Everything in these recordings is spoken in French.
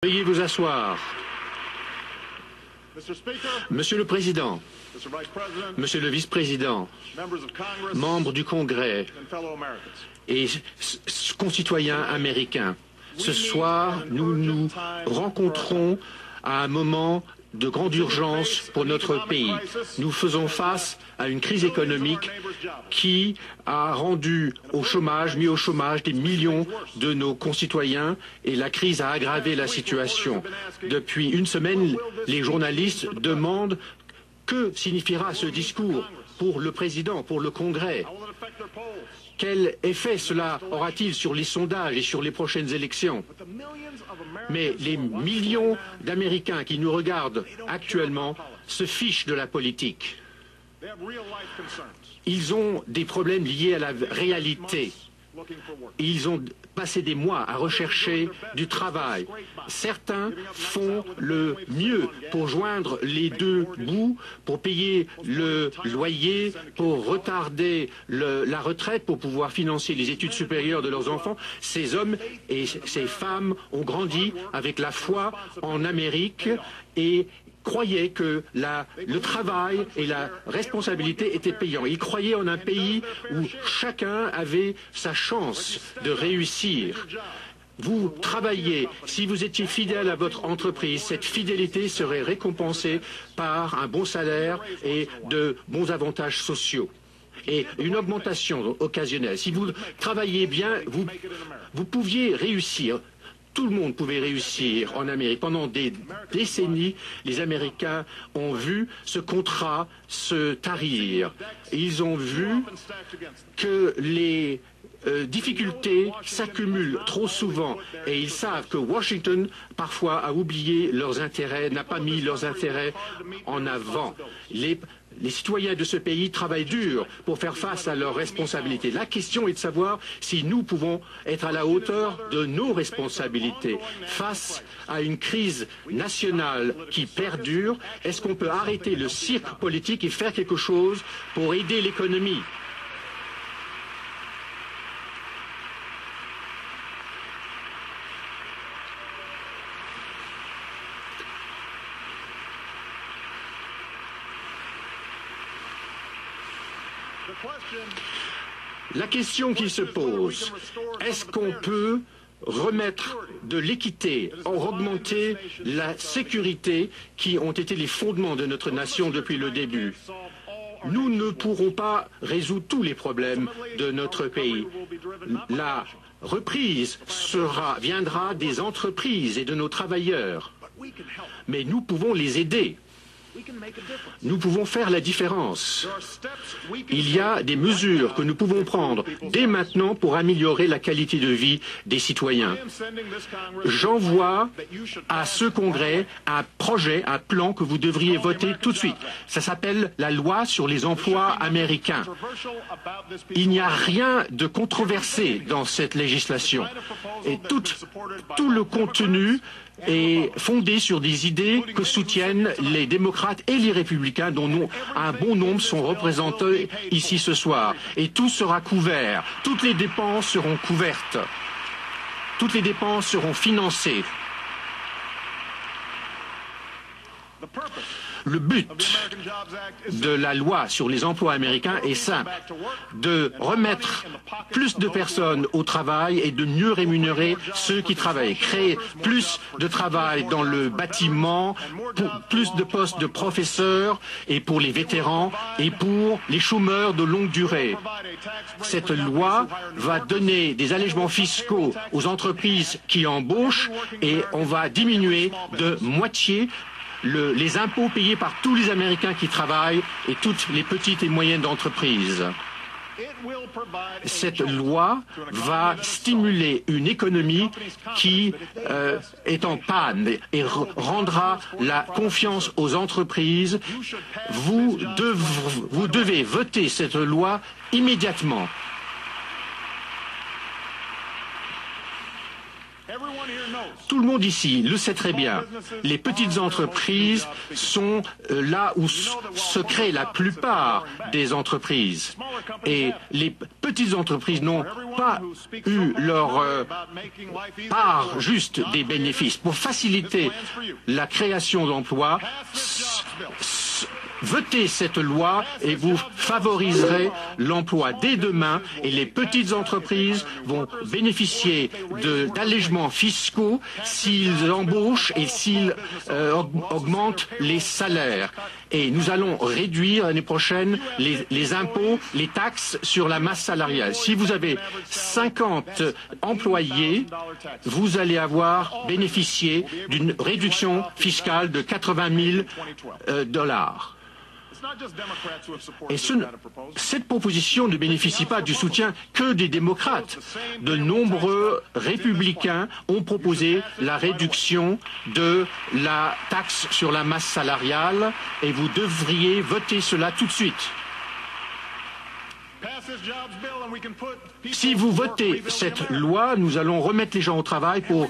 Veuillez vous asseoir. Monsieur le Président, Monsieur le Vice-président, membres du Congrès et concitoyens américains, ce soir, nous nous rencontrons à un moment de grande urgence pour notre pays. Nous faisons face à une crise économique qui a rendu mis au chômage des millions de nos concitoyens et la crise a aggravé la situation. Depuis une semaine, les journalistes demandent que signifiera ce discours pour le président, pour le Congrès. Quel effet cela aura-t-il sur les sondages et sur les prochaines élections? Mais les millions d'Américains qui nous regardent actuellement se fichent de la politique. Ils ont des problèmes liés à la réalité. Ils ont passé des mois à rechercher du travail. Certains font le mieux pour joindre les deux bouts, pour payer le loyer, pour retarder la retraite, pour pouvoir financer les études supérieures de leurs enfants. Ces hommes et ces femmes ont grandi avec la foi en Amérique et croyaient que le travail et la responsabilité étaient payants. Ils croyaient en un pays où chacun avait sa chance de réussir. Vous travaillez, si vous étiez fidèle à votre entreprise, cette fidélité serait récompensée par un bon salaire et de bons avantages sociaux et une augmentation occasionnelle. Si vous travaillez bien, vous pouviez réussir. Tout le monde pouvait réussir en Amérique. Pendant des décennies, les Américains ont vu ce contrat se tarir. Ils ont vu que les difficultés s'accumulent trop souvent et ils savent que Washington, parfois, a oublié leurs intérêts, n'a pas mis leurs intérêts en avant. Les citoyens de ce pays travaillent dur pour faire face à leurs responsabilités. La question est de savoir si nous pouvons être à la hauteur de nos responsabilités. Face à une crise nationale qui perdure, est-ce qu'on peut arrêter le cirque politique et faire quelque chose pour aider l'économie ? La question qui se pose, est-ce qu'on peut remettre de l'équité, augmenter la sécurité qui ont été les fondements de notre nation depuis le début? Nous ne pourrons pas résoudre tous les problèmes de notre pays. La reprise viendra des entreprises et de nos travailleurs. Mais nous pouvons les aider. Nous pouvons faire la différence. Il y a des mesures que nous pouvons prendre dès maintenant pour améliorer la qualité de vie des citoyens. J'envoie à ce Congrès un projet, un plan que vous devriez voter tout de suite. Ça s'appelle la loi sur les emplois américains. Il n'y a rien de controversé dans cette législation. Et tout le contenu est fondé sur des idées que soutiennent les démocrates et les républicains, dont un bon nombre sont représentés ici ce soir. Et tout sera couvert. Toutes les dépenses seront couvertes. Toutes les dépenses seront financées. Le but de la loi sur les emplois américains est simple, de remettre plus de personnes au travail et de mieux rémunérer ceux qui travaillent, créer plus de travail dans le bâtiment, plus de postes de professeurs et pour les vétérans et pour les chômeurs de longue durée. Cette loi va donner des allègements fiscaux aux entreprises qui embauchent et on va diminuer de moitié les impôts payés par tous les Américains qui travaillent et toutes les petites et moyennes entreprises. Cette loi va stimuler une économie qui est en panne et rendra la confiance aux entreprises. Vous devez voter cette loi immédiatement. Tout le monde ici le sait très bien. Les petites entreprises sont là où se créent la plupart des entreprises. Et les petites entreprises n'ont pas eu leur part juste des bénéfices. Pour faciliter la création d'emplois, votez cette loi et vous favoriserez l'emploi dès demain et les petites entreprises vont bénéficier d'allègements fiscaux s'ils embauchent et s'ils augmentent les salaires. Et nous allons réduire l'année prochaine les impôts, les taxes sur la masse salariale. Si vous avez 50 employés, vous allez avoir bénéficié d'une réduction fiscale de 80 000 dollars. Et cette proposition ne bénéficie pas du soutien que des démocrates. De nombreux républicains ont proposé la réduction de la taxe sur la masse salariale et vous devriez voter cela tout de suite. Si vous votez cette loi, nous allons remettre les gens au travail pour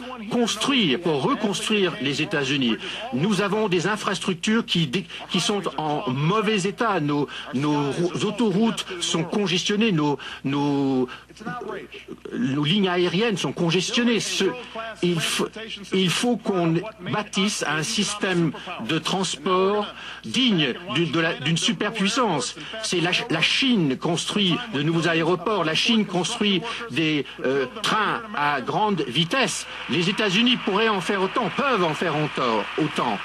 reconstruire les États-Unis. Nous avons des infrastructures qui sont en mauvais état. Nos autoroutes sont congestionnées, nos lignes aériennes sont congestionnées. Il faut qu'on bâtisse un système de transport digne d'une superpuissance. C'est la Chine construit de nouveaux aéroports, la Chine construit des trains à grande vitesse. Les États-Unis pourraient en faire autant, peuvent en faire autant.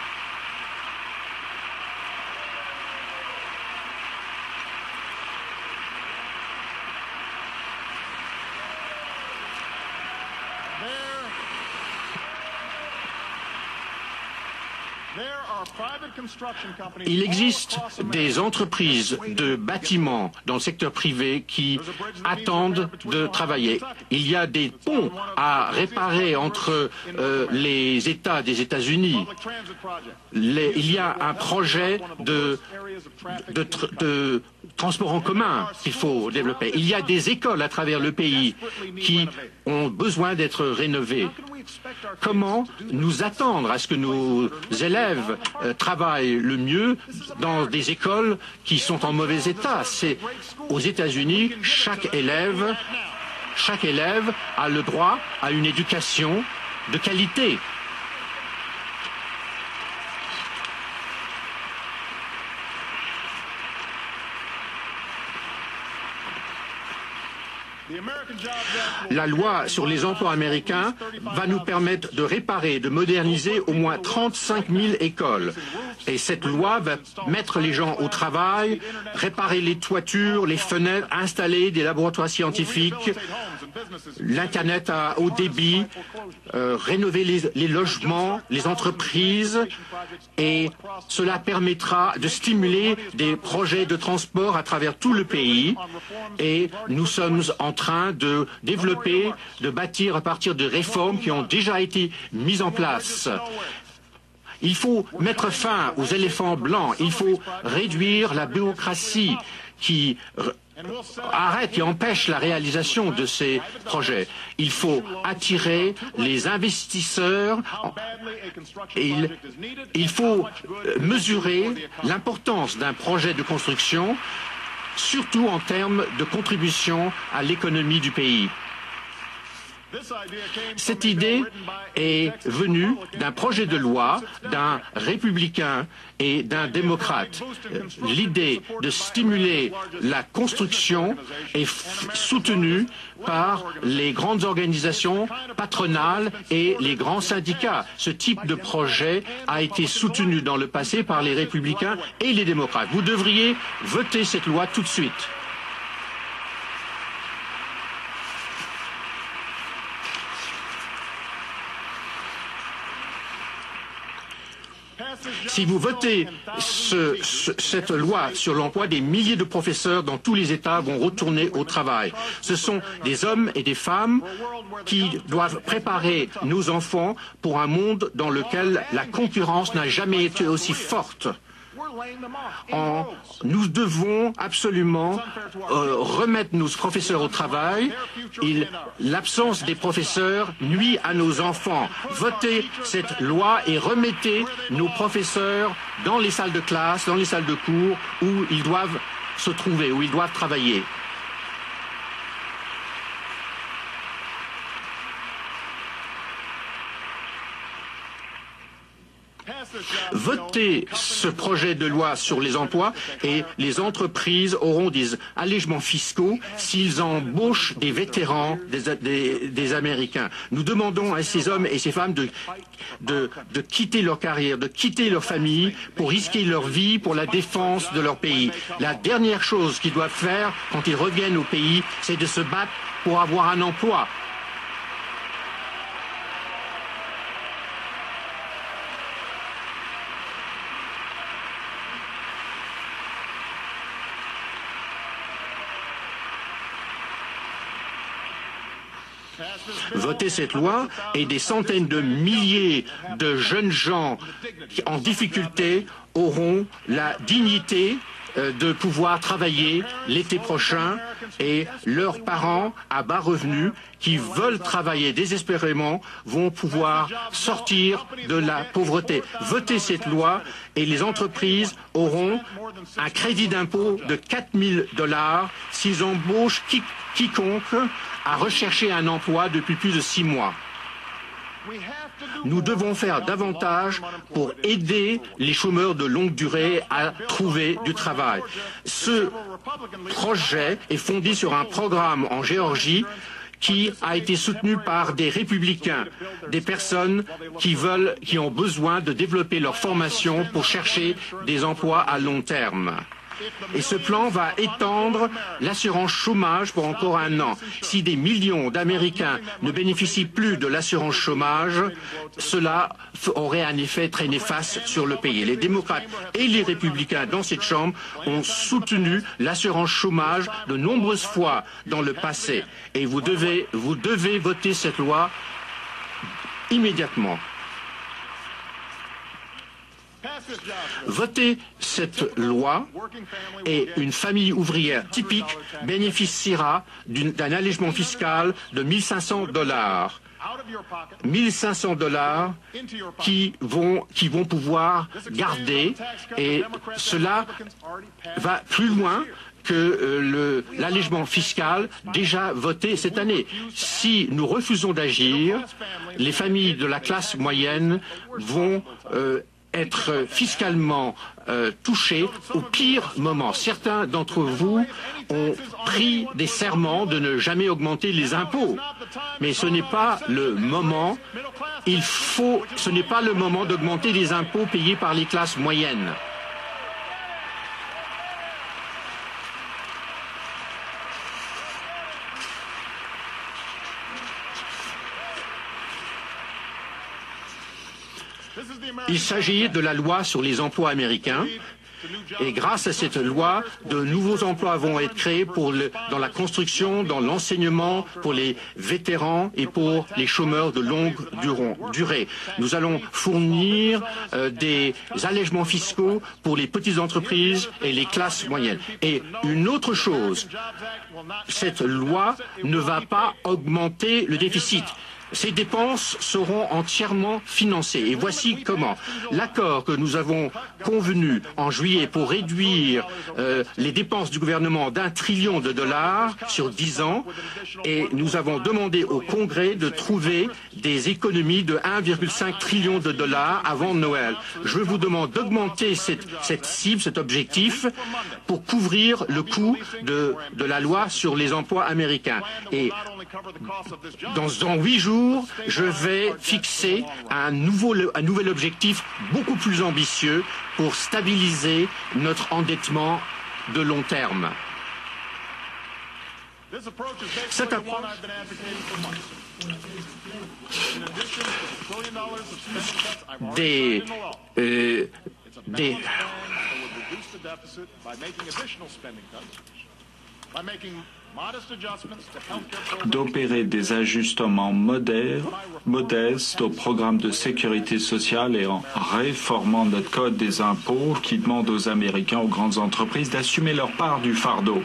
Il existe des entreprises de bâtiments dans le secteur privé qui attendent de travailler. Il y a des ponts à réparer entre les États des États-Unis. Il y a un projet de transport en commun qu'il faut développer. Il y a des écoles à travers le pays qui ont besoin d'être rénovées. Comment nous attendre à ce que nos élèves travaillent le mieux dans des écoles qui sont en mauvais état? C'est aux États-Unis, chaque élève a le droit à une éducation de qualité. La loi sur les emplois américains va nous permettre de réparer, de moderniser au moins 35 000 écoles. Et cette loi va mettre les gens au travail, réparer les toitures, les fenêtres, installer des laboratoires scientifiques, l'Internet à haut débit, rénover les logements, les entreprises. Et cela permettra de stimuler des projets de transport à travers tout le pays. Et nous sommes en train de développer, de bâtir à partir de réformes qui ont déjà été mises en place. Il faut mettre fin aux éléphants blancs, il faut réduire la bureaucratie qui qui empêche la réalisation de ces projets. Il faut attirer les investisseurs et il faut mesurer l'importance d'un projet de construction, surtout en termes de contribution à l'économie du pays. Cette idée est venue d'un projet de loi d'un républicain et d'un démocrate. L'idée de stimuler la construction est soutenue par les grandes organisations patronales et les grands syndicats. Ce type de projet a été soutenu dans le passé par les républicains et les démocrates. Vous devriez voter cette loi tout de suite. Si vous votez cette loi sur l'emploi, des milliers de professeurs dans tous les États vont retourner au travail. Ce sont des hommes et des femmes qui doivent préparer nos enfants pour un monde dans lequel la concurrence n'a jamais été aussi forte. Nous devons absolument remettre nos professeurs au travail. L'absence des professeurs nuit à nos enfants. Votez cette loi et remettez nos professeurs dans les salles de classe, dans les salles de cours où ils doivent se trouver, où ils doivent travailler. Votez ce projet de loi sur les emplois et les entreprises auront des allègements fiscaux s'ils embauchent des vétérans des Américains. Nous demandons à ces hommes et ces femmes de quitter leur carrière, de quitter leur famille pour risquer leur vie pour la défense de leur pays. La dernière chose qu'ils doivent faire quand ils reviennent au pays, c'est de se battre pour avoir un emploi. Votez cette loi et des centaines de milliers de jeunes gens en difficulté auront la dignité de pouvoir travailler l'été prochain et leurs parents à bas revenus qui veulent travailler désespérément vont pouvoir sortir de la pauvreté. Votez cette loi et les entreprises auront un crédit d'impôt de 4 000 $ s'ils embauchent quiconque a recherché un emploi depuis plus de 6 mois. Nous devons faire davantage pour aider les chômeurs de longue durée à trouver du travail. Ce projet est fondé sur un programme en Géorgie qui a été soutenu par des républicains, des personnes qui ont besoin de développer leur formation pour chercher des emplois à long terme. Et ce plan va étendre l'assurance chômage pour encore 1 an. Si des millions d'Américains ne bénéficient plus de l'assurance chômage, cela aurait un effet très néfaste sur le pays. Les démocrates et les républicains dans cette Chambre ont soutenu l'assurance chômage de nombreuses fois dans le passé. Et vous devez voter cette loi immédiatement. Votez cette loi et une famille ouvrière typique bénéficiera d'un allègement fiscal de 1 500 $. 1 500 $ qui vont pouvoir garder et cela va plus loin que l'allègement fiscal déjà voté cette année. Si nous refusons d'agir, les familles de la classe moyenne vont être fiscalement touchés au pire moment. Certains d'entre vous ont pris des serments de ne jamais augmenter les impôts. Mais ce n'est pas le moment. Ce n'est pas le moment d'augmenter les impôts payés par les classes moyennes. Il s'agit de la loi sur les emplois américains et grâce à cette loi, de nouveaux emplois vont être créés dans la construction, dans l'enseignement, pour les vétérans et pour les chômeurs de longue durée. Nous allons fournir des allègements fiscaux pour les petites entreprises et les classes moyennes. Et une autre chose, cette loi ne va pas augmenter le déficit. Ces dépenses seront entièrement financées. Et voici comment. L'accord que nous avons convenu en juillet pour réduire les dépenses du gouvernement d'1 trillion de dollars sur 10 ans, et nous avons demandé au Congrès de trouver des économies de 1,5 trillion de dollars avant Noël. Je vous demande d'augmenter cette cible, cet objectif, pour couvrir le coût de la loi sur les emplois américains. Et dans 8 jours, je vais fixer un nouvel objectif beaucoup plus ambitieux pour stabiliser notre endettement de long terme. Cette approche d'opérer des ajustements modestes au programme de sécurité sociale et en réformant notre code des impôts qui demande aux Américains, aux grandes entreprises d'assumer leur part du fardeau.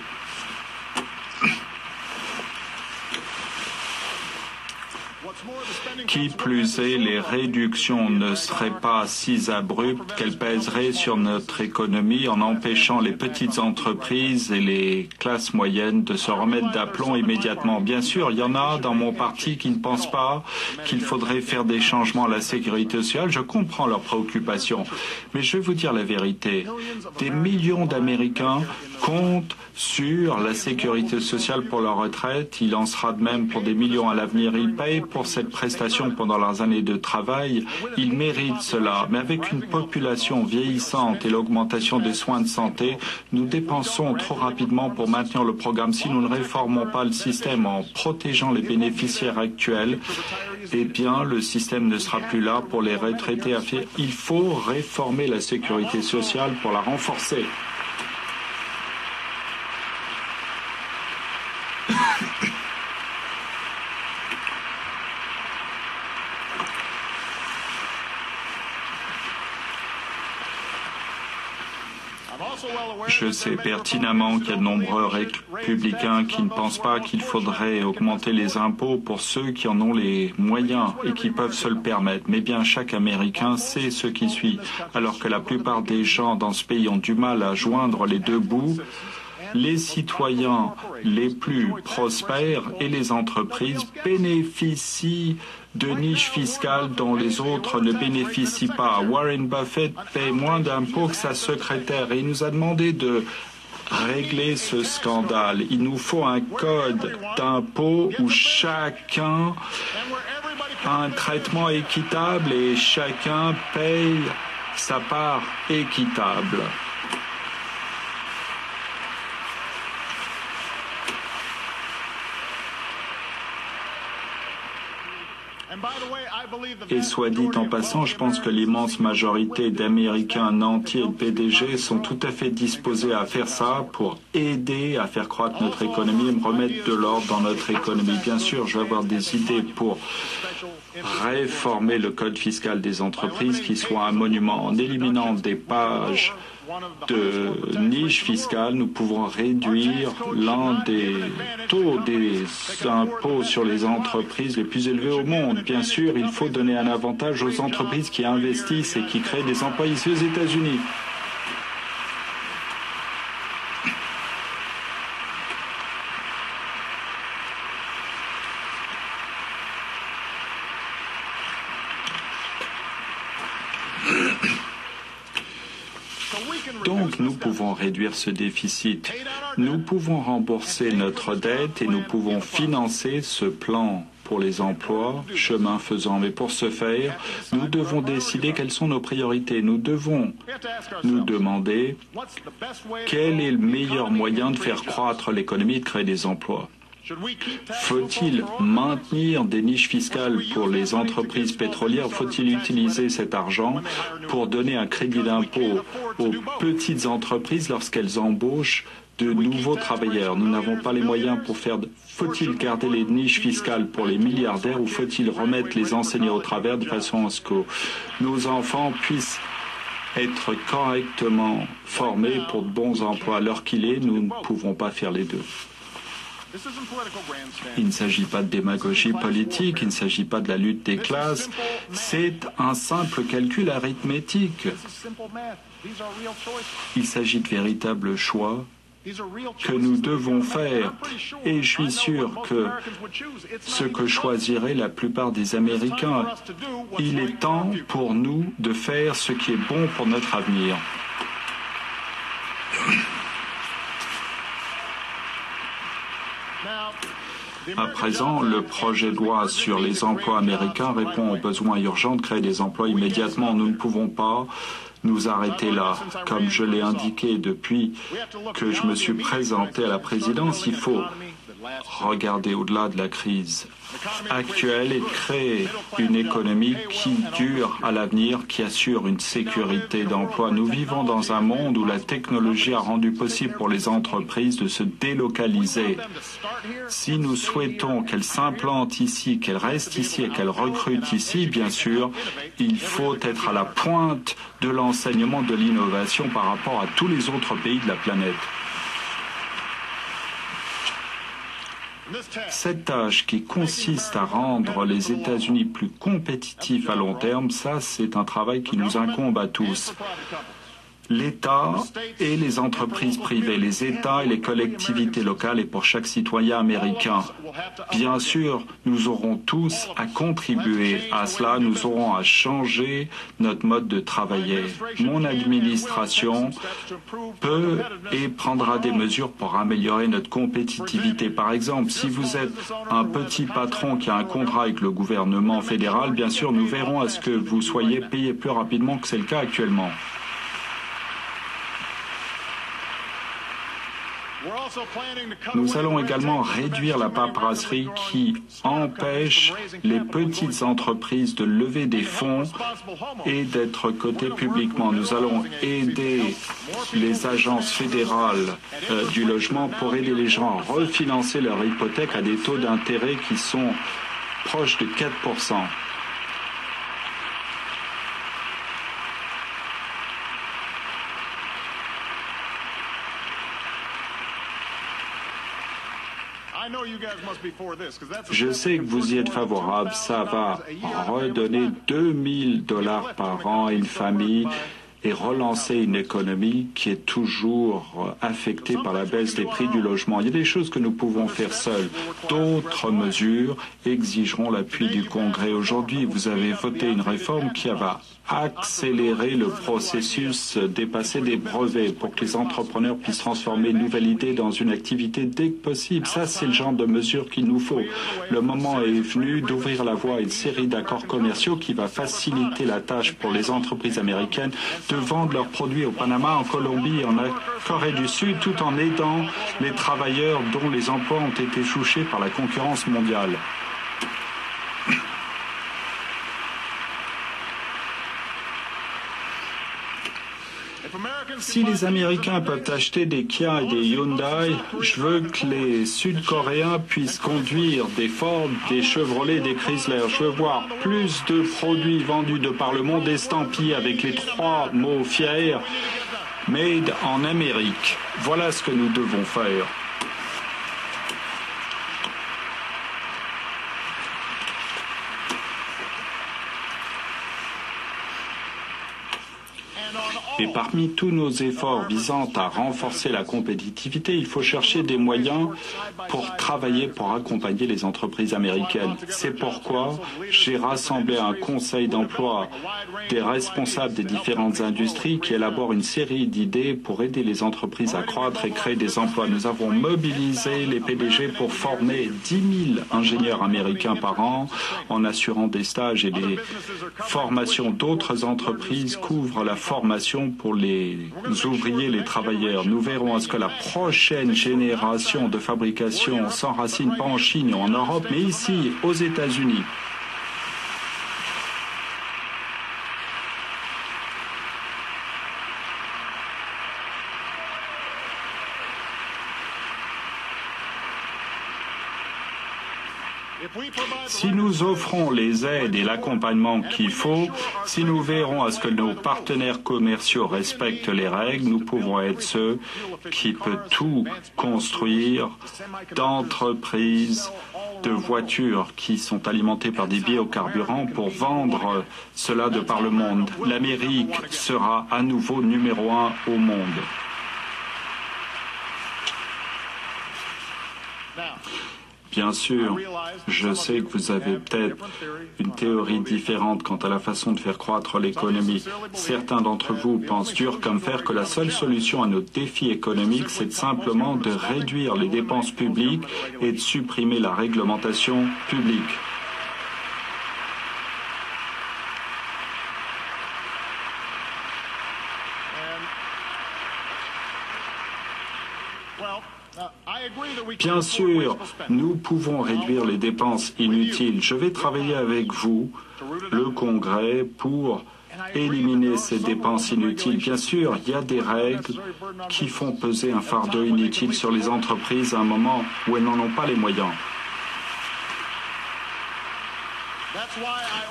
Qui plus est, les réductions ne seraient pas si abruptes qu'elles pèseraient sur notre économie en empêchant les petites entreprises et les classes moyennes de se remettre d'aplomb immédiatement. Bien sûr, il y en a dans mon parti qui ne pensent pas qu'il faudrait faire des changements à la sécurité sociale. Je comprends leurs préoccupations. Mais je vais vous dire la vérité. Des millions d'Américains comptent sur la sécurité sociale pour leur retraite. Il en sera de même pour des millions à l'avenir. Ils payent pour cette prestation pendant leurs années de travail. Ils méritent cela. Mais avec une population vieillissante et l'augmentation des soins de santé, nous dépensons trop rapidement pour maintenir le programme. Si nous ne réformons pas le système en protégeant les bénéficiaires actuels, eh bien, le système ne sera plus là pour les retraités. Il faut réformer la sécurité sociale pour la renforcer. Je sais pertinemment qu'il y a de nombreux républicains qui ne pensent pas qu'il faudrait augmenter les impôts pour ceux qui en ont les moyens et qui peuvent se le permettre. Mais bien, chaque Américain sait ce qui suit. Alors que la plupart des gens dans ce pays ont du mal à joindre les deux bouts, les citoyens les plus prospères et les entreprises bénéficient de niches fiscales dont les autres ne bénéficient pas. Warren Buffett paie moins d'impôts que sa secrétaire et il nous a demandé de régler ce scandale. Il nous faut un code d'impôts où chacun a un traitement équitable et chacun paye sa part équitable. Et soit dit en passant, je pense que l'immense majorité d'Américains nantis et de PDG sont tout à fait disposés à faire ça pour aider à faire croître notre économie et me remettre de l'ordre dans notre économie. Bien sûr, je vais avoir des idées pour réformer le code fiscal des entreprises qui soit un monument. En éliminant des pages de niche fiscale, nous pouvons réduire l'un des taux des impôts sur les entreprises les plus élevés au monde. Bien sûr, il faut donner un avantage aux entreprises qui investissent et qui créent des emplois ici aux États-Unis. Donc, nous pouvons réduire ce déficit. Nous pouvons rembourser notre dette et nous pouvons financer ce plan pour les emplois, chemin faisant. Mais pour ce faire, nous devons décider quelles sont nos priorités. Nous devons nous demander quel est le meilleur moyen de faire croître l'économie et de créer des emplois. Faut-il maintenir des niches fiscales pour les entreprises pétrolières? Faut-il utiliser cet argent pour donner un crédit d'impôt aux petites entreprises lorsqu'elles embauchent de nouveaux travailleurs? Nous n'avons pas les moyens pour faire... Faut-il garder les niches fiscales pour les milliardaires ou faut-il remettre les enseignants au travers de façon à ce que nos enfants puissent être correctement formés pour de bons emplois? À l'heure qu'il est, nous ne pouvons pas faire les deux. Il ne s'agit pas de démagogie politique, il ne s'agit pas de la lutte des classes, c'est un simple calcul arithmétique. Il s'agit de véritables choix que nous devons faire. Et je suis sûr que ce que choisiraient la plupart des Américains, il est temps pour nous de faire ce qui est bon pour notre avenir. À présent, le projet de loi sur les emplois américains répond aux besoins urgents de créer des emplois immédiatement. Nous ne pouvons pas nous arrêter là. Comme je l'ai indiqué depuis que je me suis présenté à la présidence, il faut regarder au-delà de la crise actuelle et de créer une économie qui dure à l'avenir, qui assure une sécurité d'emploi. Nous vivons dans un monde où la technologie a rendu possible pour les entreprises de se délocaliser. Si nous souhaitons qu'elles s'implantent ici, qu'elles restent ici et qu'elles recrutent ici, bien sûr, il faut être à la pointe de l'enseignement de l'innovation par rapport à tous les autres pays de la planète. Cette tâche qui consiste à rendre les États-Unis plus compétitifs à long terme, ça, c'est un travail qui nous incombe à tous. L'État et les entreprises privées, les États et les collectivités locales et pour chaque citoyen américain. Bien sûr, nous aurons tous à contribuer à cela, nous aurons à changer notre mode de travailler. Mon administration peut et prendra des mesures pour améliorer notre compétitivité. Par exemple, si vous êtes un petit patron qui a un contrat avec le gouvernement fédéral, bien sûr, nous verrons à ce que vous soyez payé plus rapidement que c'est le cas actuellement. Nous allons également réduire la paperasserie qui empêche les petites entreprises de lever des fonds et d'être cotées publiquement. Nous allons aider les agences fédérales du logement pour aider les gens à refinancer leur hypothèque à des taux d'intérêt qui sont proches de 4%. Je sais que vous y êtes favorable. Ça va redonner $2000 par an à une famille et relancer une économie qui est toujours affectée par la baisse des prix du logement. Il y a des choses que nous pouvons faire seuls. D'autres mesures exigeront l'appui du Congrès. Aujourd'hui, vous avez voté une réforme qui va accélérer le processus, dépasser des brevets pour que les entrepreneurs puissent transformer une nouvelle idée dans une activité dès que possible. Ça, c'est le genre de mesure qu'il nous faut. Le moment est venu d'ouvrir la voie à une série d'accords commerciaux qui va faciliter la tâche pour les entreprises américaines de vendre leurs produits au Panama, en Colombie et en Corée du Sud, tout en aidant les travailleurs dont les emplois ont été touchés par la concurrence mondiale. Si les Américains peuvent acheter des Kia et des Hyundai, je veux que les Sud-Coréens puissent conduire des Ford, des Chevrolet, des Chrysler. Je veux voir plus de produits vendus de par le monde estampillés avec les 3 mots fiers « Made en Amérique ». Voilà ce que nous devons faire. Et parmi tous nos efforts visant à renforcer la compétitivité, il faut chercher des moyens pour travailler, pour accompagner les entreprises américaines. C'est pourquoi j'ai rassemblé un conseil d'emploi des responsables des différentes industries qui élabore une série d'idées pour aider les entreprises à croître et créer des emplois. Nous avons mobilisé les PDG pour former 10 000 ingénieurs américains par an en assurant des stages et des formations. D'autres entreprises couvrent la formation pour les ouvriers, les travailleurs. Nous verrons à ce que la prochaine génération de fabrication s'enracine pas en Chine ou en Europe, mais ici, aux États-Unis. Si nous offrons les aides et l'accompagnement qu'il faut, si nous verrons à ce que nos partenaires commerciaux respectent les règles, nous pouvons être ceux qui peuvent tout construire d'entreprises, de voitures qui sont alimentées par des biocarburants pour vendre cela de par le monde. L'Amérique sera à nouveau numéro 1 au monde. Bien sûr, je sais que vous avez peut-être une théorie différente quant à la façon de faire croître l'économie. Certains d'entre vous pensent dur comme fer que la seule solution à nos défis économiques, c'est simplement de réduire les dépenses publiques et de supprimer la réglementation publique. Bien sûr, nous pouvons réduire les dépenses inutiles. Je vais travailler avec vous, le Congrès, pour éliminer ces dépenses inutiles. Bien sûr, il y a des règles qui font peser un fardeau inutile sur les entreprises à un moment où elles n'en ont pas les moyens.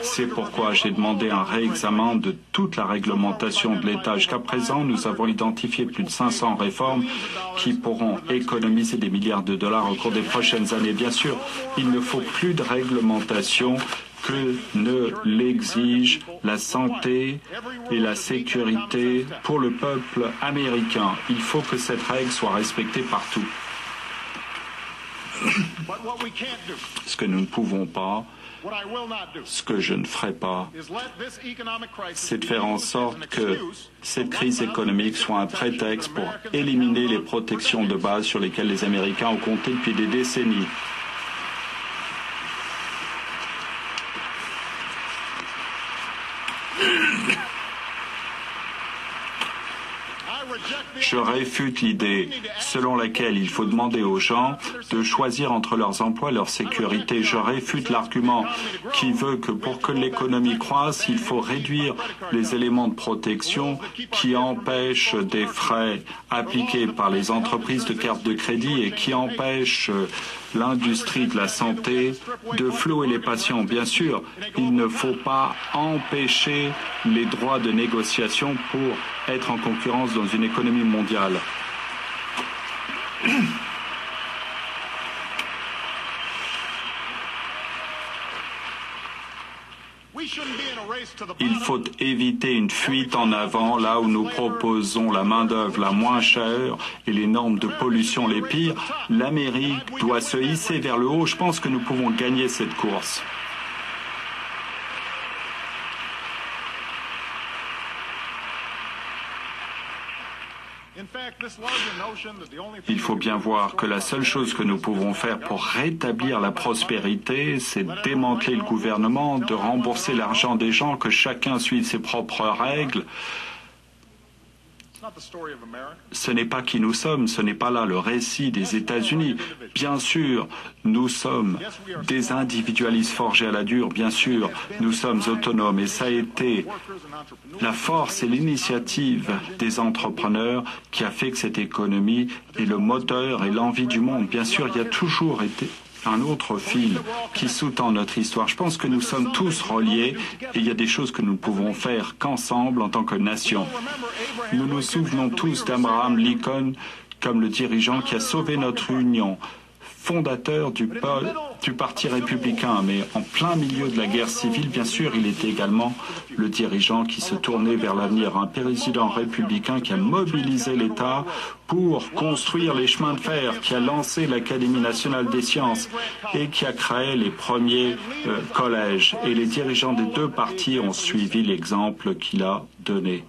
C'est pourquoi j'ai demandé un réexamen de toute la réglementation de l'État. Jusqu'à présent, nous avons identifié plus de 500 réformes qui pourront économiser des milliards de dollars au cours des prochaines années. Bien sûr, il ne faut plus de réglementation que ne l'exige la santé et la sécurité pour le peuple américain. Il faut que cette règle soit respectée partout. Ce que nous ne pouvons pas, ce que je ne ferai pas, c'est de faire en sorte que cette crise économique soit un prétexte pour éliminer les protections de base sur lesquelles les Américains ont compté depuis des décennies. Je réfute l'idée selon laquelle il faut demander aux gens de choisir entre leurs emplois et leur sécurité. Je réfute l'argument qui veut que pour que l'économie croisse, il faut réduire les éléments de protection qui empêchent des frais appliqués par les entreprises de cartes de crédit et qui empêchent l'industrie de la santé de flouer les patients. Bien sûr, il ne faut pas empêcher les droits de négociation pour être en concurrence dans une économie mondiale. Il faut éviter une fuite en avant là où nous proposons la main-d'œuvre la moins chère et les normes de pollution les pires. L'Amérique doit se hisser vers le haut. Je pense que nous pouvons gagner cette course. Il faut bien voir que la seule chose que nous pouvons faire pour rétablir la prospérité, c'est de démanteler le gouvernement, de rembourser l'argent des gens, que chacun suive ses propres règles. Ce n'est pas qui nous sommes, ce n'est pas là le récit des États-Unis. Bien sûr, nous sommes des individualistes forgés à la dure, bien sûr, nous sommes autonomes et ça a été la force et l'initiative des entrepreneurs qui a fait que cette économie est le moteur et l'envie du monde. Bien sûr, il y a toujours été un autre fil qui sous-tend notre histoire. Je pense que nous sommes tous reliés et il y a des choses que nous ne pouvons faire qu'ensemble en tant que nation. Nous nous souvenons tous d'Abraham Lincoln comme le dirigeant qui a sauvé notre union, fondateur du Parti républicain, mais en plein milieu de la guerre civile, bien sûr, il était également le dirigeant qui se tournait vers l'avenir, un président républicain qui a mobilisé l'État pour construire les chemins de fer, qui a lancé l'Académie nationale des sciences et qui a créé les premiers collèges. Et les dirigeants des deux partis ont suivi l'exemple qu'il a donné.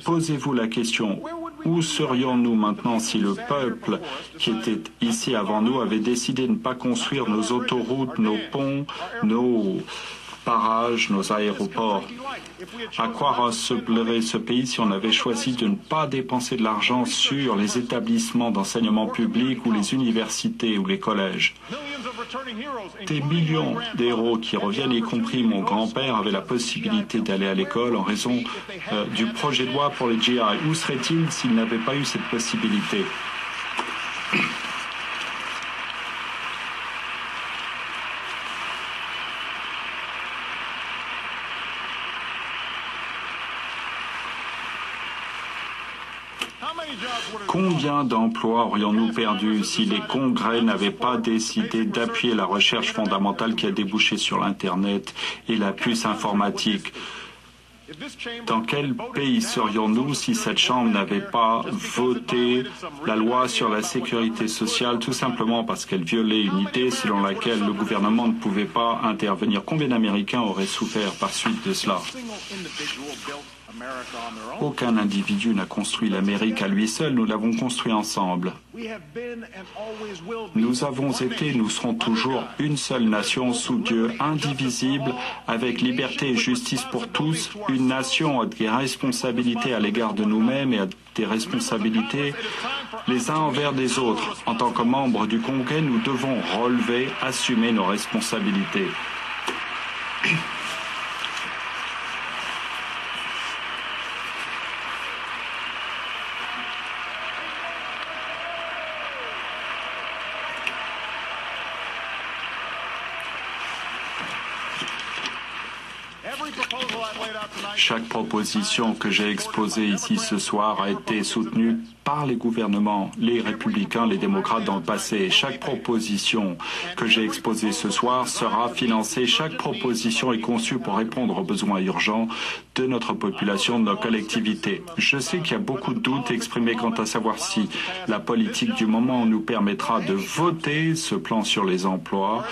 Posez-vous la question, où serions-nous maintenant si le peuple qui était ici avant nous avait décidé de ne pas construire nos autoroutes, nos ponts, nos barrages, nos aéroports? À quoi ressemblerait ce pays si on avait choisi de ne pas dépenser de l'argent sur les établissements d'enseignement public ou les universités ou les collèges? Des millions d'héros qui reviennent, y compris mon grand-père, avaient la possibilité d'aller à l'école en raison du projet de loi pour les GI. Où serait-il s'il n'avait pas eu cette possibilité? Combien d'emplois aurions-nous perdus si les congrès n'avaient pas décidé d'appuyer la recherche fondamentale qui a débouché sur l'Internet et la puce informatique? Dans quel pays serions-nous si cette Chambre n'avait pas voté la loi sur la sécurité sociale tout simplement parce qu'elle violait une idée selon laquelle le gouvernement ne pouvait pas intervenir? Combien d'Américains auraient souffert par suite de cela? Aucun individu n'a construit l'Amérique à lui seul, nous l'avons construit ensemble. Nous avons été, nous serons toujours une seule nation sous Dieu, indivisible, avec liberté et justice pour tous, une nation a des responsabilités à l'égard de nous-mêmes et a des responsabilités les uns envers des autres. En tant que membres du Congrès, nous devons relever, assumer nos responsabilités. Chaque proposition que j'ai exposée ici ce soir a été soutenue par les gouvernements, les républicains, les démocrates dans le passé. Chaque proposition que j'ai exposée ce soir sera financée. Chaque proposition est conçue pour répondre aux besoins urgents de notre population, de nos collectivités. Je sais qu'il y a beaucoup de doutes exprimés quant à savoir si la politique du moment nous permettra de voter ce plan sur les emplois.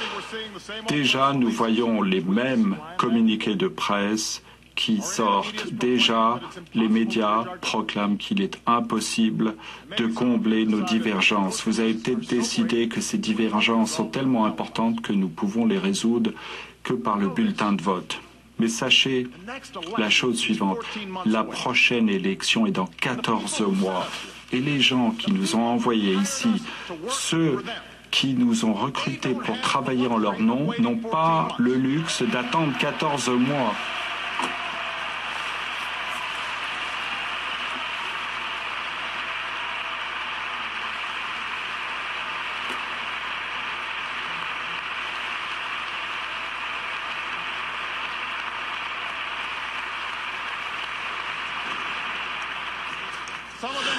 Déjà, nous voyons les mêmes communiqués de presse qui sortent. Déjà, les médias proclament qu'il est impossible de combler nos divergences. Vous avez peut-être décidé que ces divergences sont tellement importantes que nous pouvons les résoudre que par le bulletin de vote. Mais sachez la chose suivante, la prochaine élection est dans 14 mois. Et les gens qui nous ont envoyés ici, ceux qui nous ont recrutés pour travailler en leur nom, n'ont pas le luxe d'attendre 14 mois.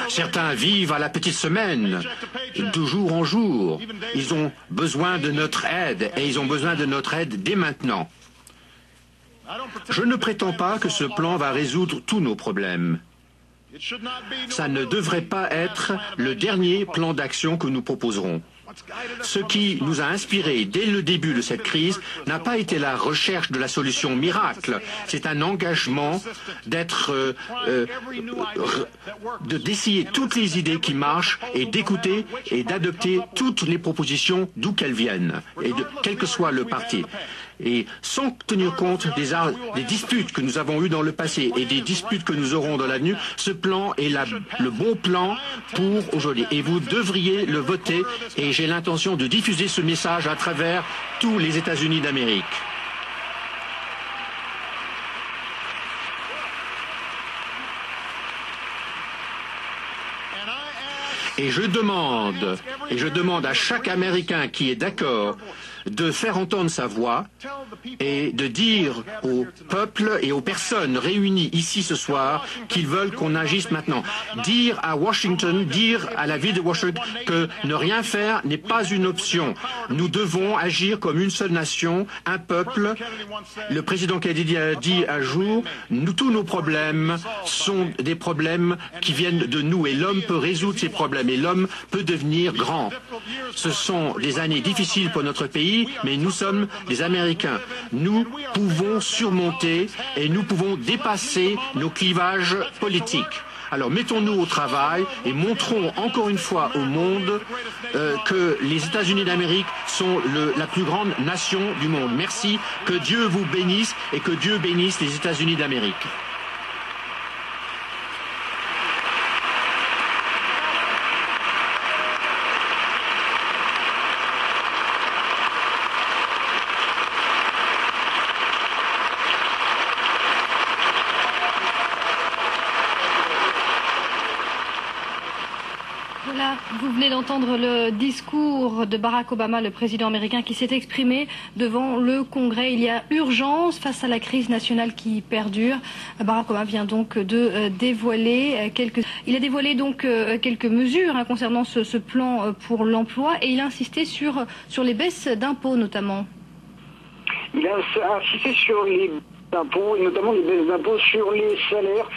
Certains vivent à la petite semaine, de jour en jour. Ils ont besoin de notre aide et ils ont besoin de notre aide dès maintenant. Je ne prétends pas que ce plan va résoudre tous nos problèmes. Ça ne devrait pas être le dernier plan d'action que nous proposerons. Ce qui nous a inspirés dès le début de cette crise n'a pas été la recherche de la solution miracle. C'est un engagement d'essayer toutes les idées qui marchent et d'écouter et d'adopter toutes les propositions d'où qu'elles viennent, et quel que soit le parti. Et sans tenir compte des disputes que nous avons eues dans le passé et des disputes que nous aurons dans l'avenir, ce plan est le bon plan pour aujourd'hui. Et vous devriez le voter et j'ai l'intention de diffuser ce message à travers tous les États-Unis d'Amérique. Et je demande à chaque Américain qui est d'accord de faire entendre sa voix et de dire au peuple et aux personnes réunies ici ce soir qu'ils veulent qu'on agisse maintenant. Dire à Washington, dire à la ville de Washington que ne rien faire n'est pas une option. Nous devons agir comme une seule nation, un peuple. Le président Kennedy a dit un jour, tous nos problèmes sont des problèmes qui viennent de nous et l'homme peut résoudre ces problèmes et l'homme peut devenir grand. Ce sont des années difficiles pour notre pays, mais nous sommes des Américains. Nous pouvons surmonter et nous pouvons dépasser nos clivages politiques. Alors mettons-nous au travail et montrons encore une fois au monde que les États-Unis d'Amérique sont la plus grande nation du monde. Merci, que Dieu vous bénisse et que Dieu bénisse les États-Unis d'Amérique. Vous venez d'entendre le discours de Barack Obama, le président américain, qui s'est exprimé devant le Congrès. Il y a urgence face à la crise nationale qui perdure. Barack Obama vient donc de dévoiler quelques mesures concernant ce plan pour l'emploi et il a insisté sur les baisses d'impôts notamment. Il a insisté sur les impôts, et notamment les baisses d'impôts sur les salaires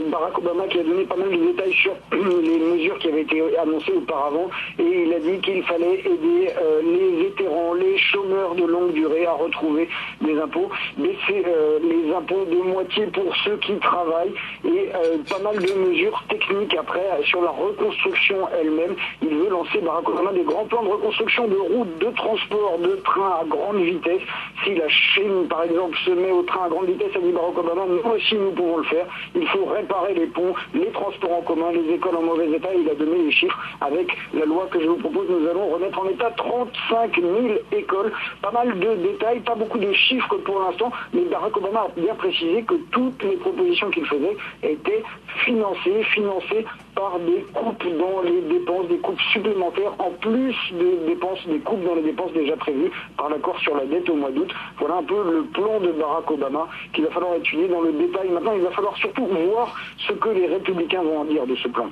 Barack Obama qui a donné pas mal de détails sur les mesures qui avaient été annoncées auparavant, et il a dit qu'il fallait aider les vétérans, les chômeurs de longue durée à retrouver des impôts, baisser les impôts de moitié pour ceux qui travaillent, et pas mal de mesures techniques après sur la reconstruction elle-même. Il veut lancer, Barack Obama, des grands plans de reconstruction de routes, de transport, de trains à grande vitesse. Si la Chine, par exemple, se met au train à grande vitesse, a dit Barack Obama, nous aussi nous pouvons le faire. Il faut réparer les ponts, les transports en commun, les écoles en mauvais état. Il a donné les chiffres. Avec la loi que je vous propose, nous allons remettre en état 35 000 écoles. Pas mal de détails, pas beaucoup de chiffres pour l'instant, mais Barack Obama a bien précisé que toutes les propositions qu'il faisait étaient financées par des coupes dans les dépenses, des coupes supplémentaires, en plus des dépenses, des coupes dans les dépenses déjà prévues par l'accord sur la dette au mois d'août. Voilà un peu le plan de Barack Obama qu'il va falloir étudier dans le détail. Maintenant, il va falloir surtout voir ce que les républicains vont en dire de ce plan.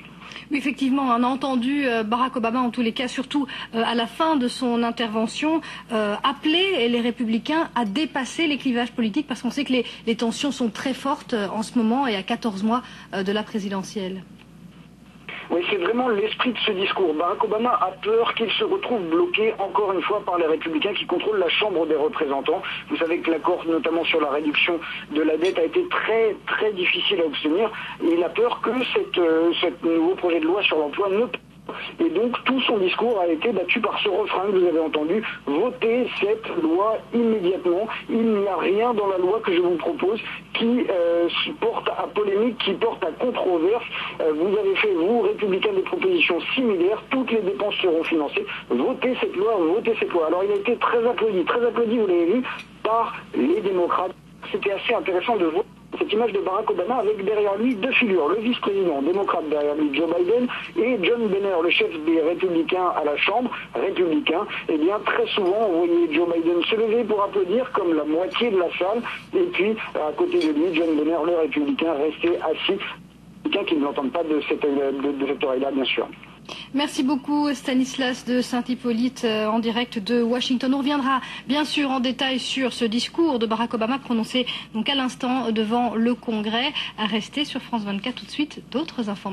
Oui, effectivement, on a entendu Barack Obama, en tous les cas, surtout à la fin de son intervention, appeler les républicains à dépasser les clivages politiques, parce qu'on sait que les tensions sont très fortes en ce moment et à 14 mois de la présidentielle. Oui, c'est vraiment l'esprit de ce discours. Barack Obama a peur qu'il se retrouve bloqué encore une fois par les républicains qui contrôlent la Chambre des représentants. Vous savez que l'accord, notamment sur la réduction de la dette, a été très très difficile à obtenir. Et il a peur que ce nouveau projet de loi sur l'emploi ne... Et donc tout son discours a été battu par ce refrain que vous avez entendu: votez cette loi immédiatement. Il n'y a rien dans la loi que je vous propose qui porte à polémique, qui porte à controverse. Vous avez fait, vous, républicains, des propositions similaires. Toutes les dépenses seront financées. Votez cette loi, votez cette loi. Alors il a été très applaudi, vous l'avez vu, par les démocrates. C'était assez intéressant de voir cette image de Barack Obama avec derrière lui deux figures, le vice-président démocrate derrière lui, Joe Biden, et John Boehner, le chef des républicains à la Chambre, républicain. Eh bien, très souvent, on voyait Joe Biden se lever pour applaudir comme la moitié de la salle, et puis, à côté de lui, John Boehner, le républicain, resté assis, quelqu'un qui ne l'entend pas de cette oreille-là, bien sûr. Merci beaucoup Stanislas de Saint-Hippolyte en direct de Washington. On reviendra bien sûr en détail sur ce discours de Barack Obama prononcé donc à l'instant devant le Congrès. À rester sur France 24 tout de suite, d'autres informations.